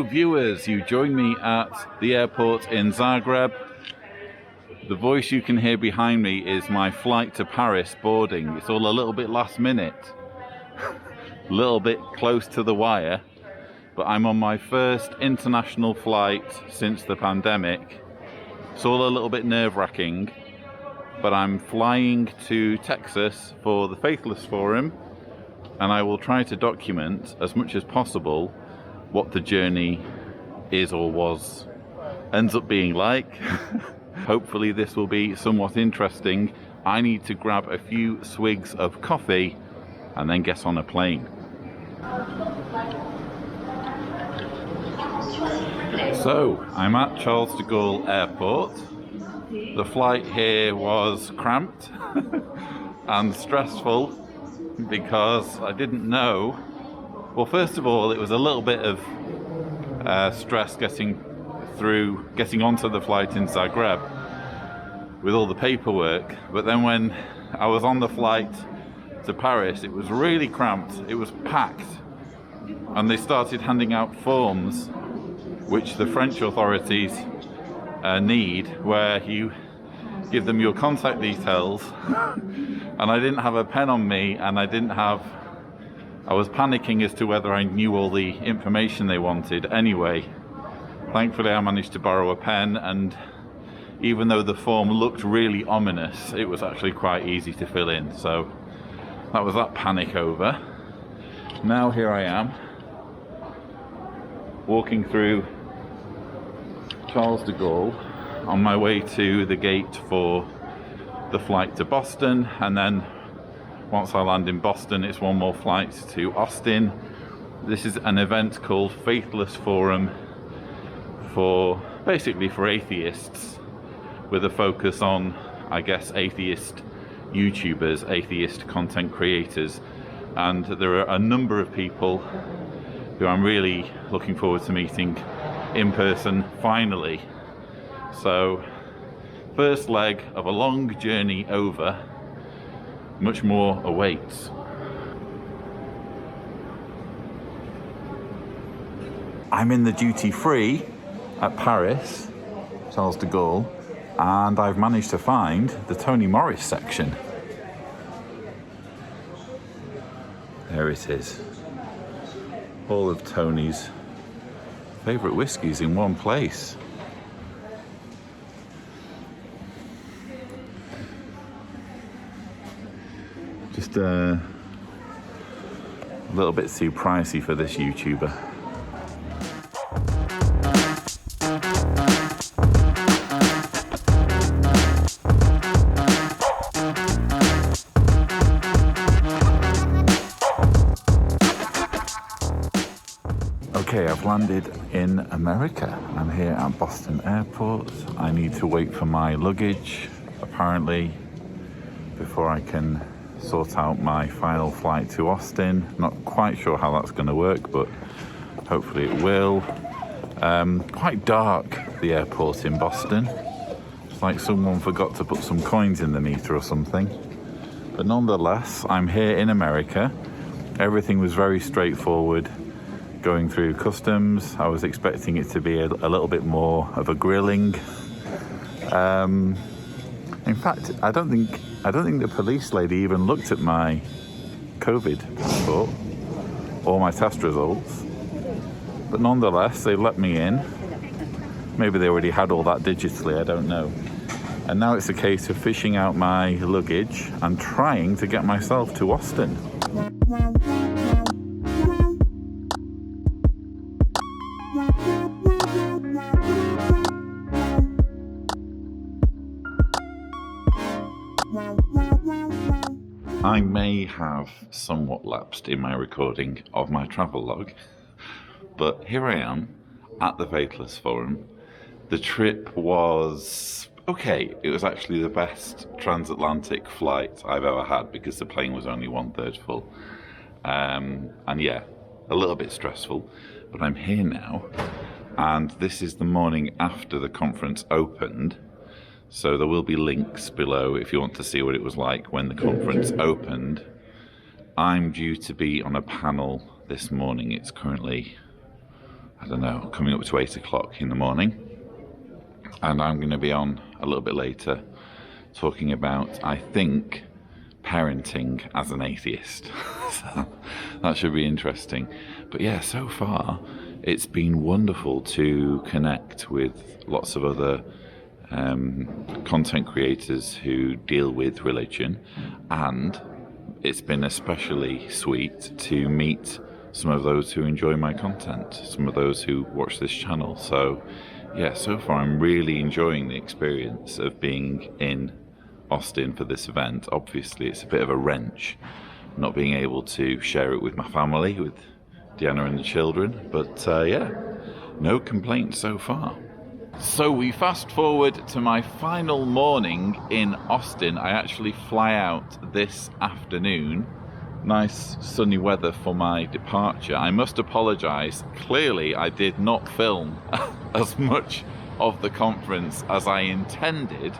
Hello viewers, you join me at the airport in Zagreb. The voice you can hear behind me is my flight to Paris boarding. It's all a little bit last minute, a little bit close to the wire, but I'm on my first international flight since the pandemic. It's all a little bit nerve-wracking, but I'm flying to Texas for the Faithless Forum, and I will try to document as much as possible what the journey is or ends up being like. Hopefully this will be somewhat interesting. I need to grab a few swigs of coffee and then get on a plane. So, I'm at Charles de Gaulle Airport. The flight here was cramped and stressful because I didn't know. Well, first of all, it was a little bit of stress getting onto the flight in Zagreb with all the paperwork. But then when I was on the flight to Paris, it was really cramped. It was packed. And they started handing out forms, which the French authorities need, where you give them your contact details. And I didn't have a pen on me, and I was panicking as to whether I knew all the information they wanted. Anyway, thankfully I managed to borrow a pen, and even though the form looked really ominous, it was actually quite easy to fill in. So that was that panic over. Now here I am, walking through Charles de Gaulle on my way to the gate for the flight to Boston, and then once I land in Boston, it's one more flight to Austin. This is an event called Faithless Forum basically for atheists, with a focus on, I guess, atheist YouTubers, atheist content creators. And there are a number of people who I'm really looking forward to meeting in person, finally. So, first leg of a long journey over. Much more awaits. I'm in the duty free at Paris, Charles de Gaulle, and I've managed to find the Tony Morris section. There it is. All of Tony's favourite whiskies in one place. Just a little bit too pricey for this YouTuber. Okay, I've landed in America. I'm here at Boston Airport. I need to wait for my luggage, apparently, before I can sort out my final flight to Austin. Not quite sure how that's going to work, but hopefully it will. Quite dark, the airport in Boston. It's like someone forgot to put some coins in the meter or something. But nonetheless, I'm here in America. Everything was very straightforward going through customs. I was expecting it to be a little bit more of a grilling. In fact, I don't think the police lady even looked at my COVID passport or my test results. But nonetheless, they let me in. Maybe they already had all that digitally, I don't know. And now it's a case of fishing out my luggage and trying to get myself to Austin. I may have somewhat lapsed in my recording of my travel log, but here I am at the Faithless Forum. The trip was okay. It was actually the best transatlantic flight I've ever had because the plane was only 1/3 full. And yeah, a little bit stressful, but I'm here now, and this is the morning after the conference opened. So there will be links below if you want to see what it was like when the conference opened. I'm due to be on a panel this morning. It's currently I don't know, coming up to 8 o'clock in the morning. And I'm going to be on a little bit later talking about, I think, parenting as an atheist. So that should be interesting. But yeah, so far it's been wonderful to connect with lots of other content creators who deal with religion, and it's been especially sweet to meet some of those who enjoy my content, some of those who watch this channel. So yeah, so far I'm really enjoying the experience of being in Austin for this event. Obviously it's a bit of a wrench not being able to share it with my family, with Deanna and the children, but yeah, no complaints so far. So we fast forward to my final morning in Austin. I actually fly out this afternoon. Nice sunny weather for my departure. I must apologise, clearly I did not film as much of the conference as I intended,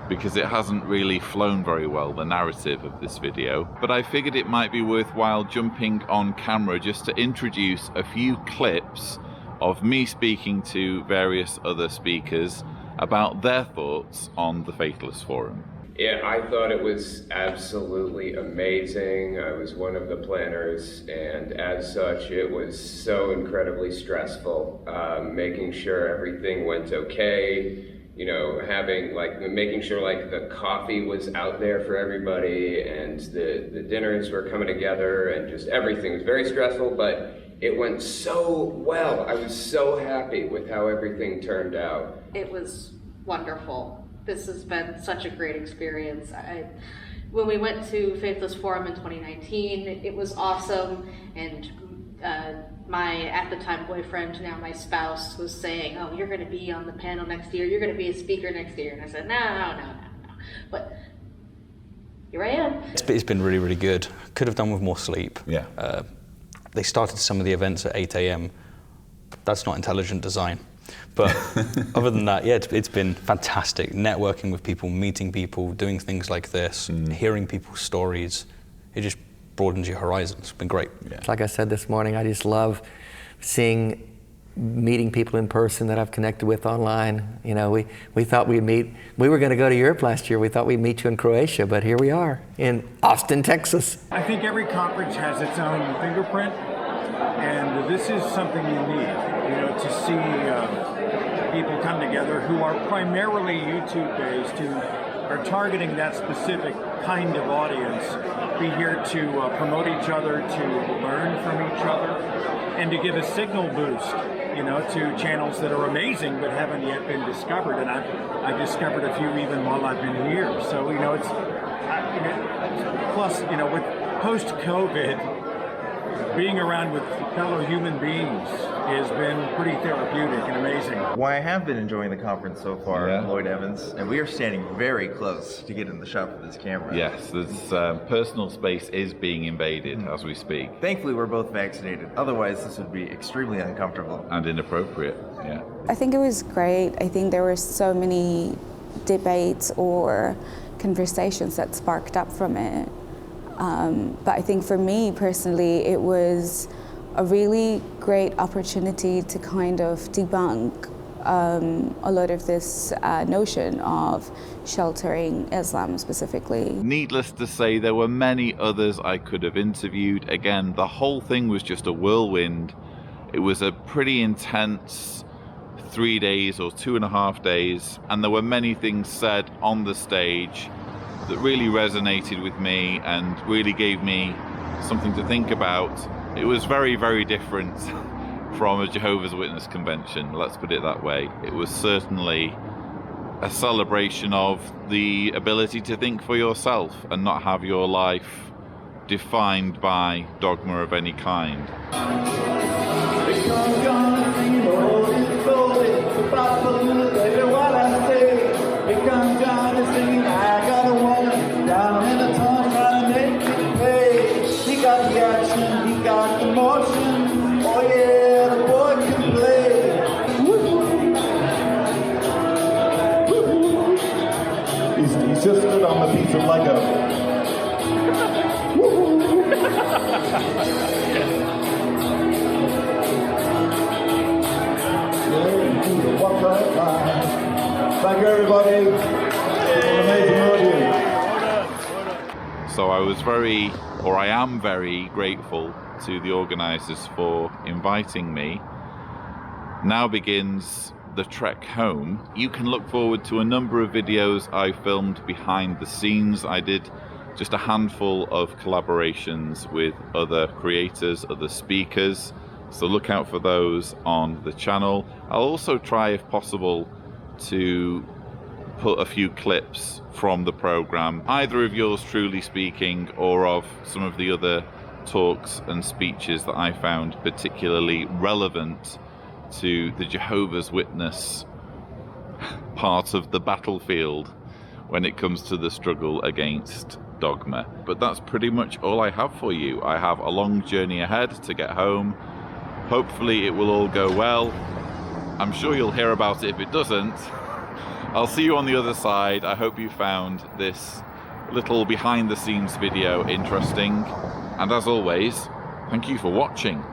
because it hasn't really flown very well, the narrative of this video. But I figured it might be worthwhile jumping on camera just to introduce a few clips of me speaking to various other speakers about their thoughts on the Faithless Forum. Yeah, I thought it was absolutely amazing. I was one of the planners, and as such, it was so incredibly stressful. Making sure everything went okay, you know, making sure like the coffee was out there for everybody, and the dinners were coming together, and just everything was very stressful, but it went so well. I was so happy with how everything turned out. It was wonderful. This has been such a great experience. When we went to Faithless Forum in 2019, it was awesome, and my, at the time, boyfriend, now my spouse, was saying, oh, you're going to be on the panel next year, you're going to be a speaker next year, and I said, no. But here I am. It's been really, really good. Could have done with more sleep. Yeah. They started some of the events at 8 a.m. That's not intelligent design. But other than that, yeah, it's been fantastic. Networking with people, meeting people, doing things like this, hearing people's stories. It just broadens your horizons. It's been great. Yeah. Like I said this morning, I just love meeting people in person that I've connected with online. You know, we thought we were going to go to Europe last year. We thought we'd meet you in Croatia, but here we are in Austin, Texas. I think every conference has its own fingerprint, and this is something unique, you know, to see people come together who are primarily YouTube-based, who are targeting that specific kind of audience, be here to promote each other, to learn from each other, and to give a signal boost, you know, to channels that are amazing but haven't yet been discovered. And I've discovered a few even while I've been here. So, you know, plus, you know, with post-COVID, being around with fellow human beings has been pretty therapeutic and amazing. Well, I have been enjoying the conference so far, Lloyd Evans, and we are standing very close to get in the shot for this camera. Yes, this personal space is being invaded as we speak. Thankfully, we're both vaccinated. Otherwise, this would be extremely uncomfortable. And inappropriate, yeah. I think it was great. I think there were so many debates or conversations that sparked up from it. But I think for me personally, it was a really great opportunity to kind of debunk a lot of this notion of sheltering Islam specifically. Needless to say, there were many others I could have interviewed. Again, the whole thing was just a whirlwind. It was a pretty intense 3 days or 2.5 days, and there were many things said on the stage that really resonated with me and really gave me something to think about. It was very, very different from a Jehovah's Witness convention, let's put it that way. It was certainly a celebration of the ability to think for yourself and not have your life defined by dogma of any kind. He's just stood on the piece of Lego. right line. Thank you, everybody. It's an amazing audience. So I am very grateful to the organisers for inviting me. Now begins the trek home. You can look forward to a number of videos I filmed behind the scenes. I did just a handful of collaborations with other creators, other speakers, so look out for those on the channel. I'll also try, if possible, to put a few clips from the program, either of yours truly speaking or of some of the other talks and speeches that I found particularly relevant to the Jehovah's Witness part of the battlefield when it comes to the struggle against dogma. But that's pretty much all I have for you. I have a long journey ahead to get home. Hopefully it will all go well. I'm sure you'll hear about it if it doesn't. I'll see you on the other side. I hope you found this little behind the scenes video interesting. And as always, thank you for watching.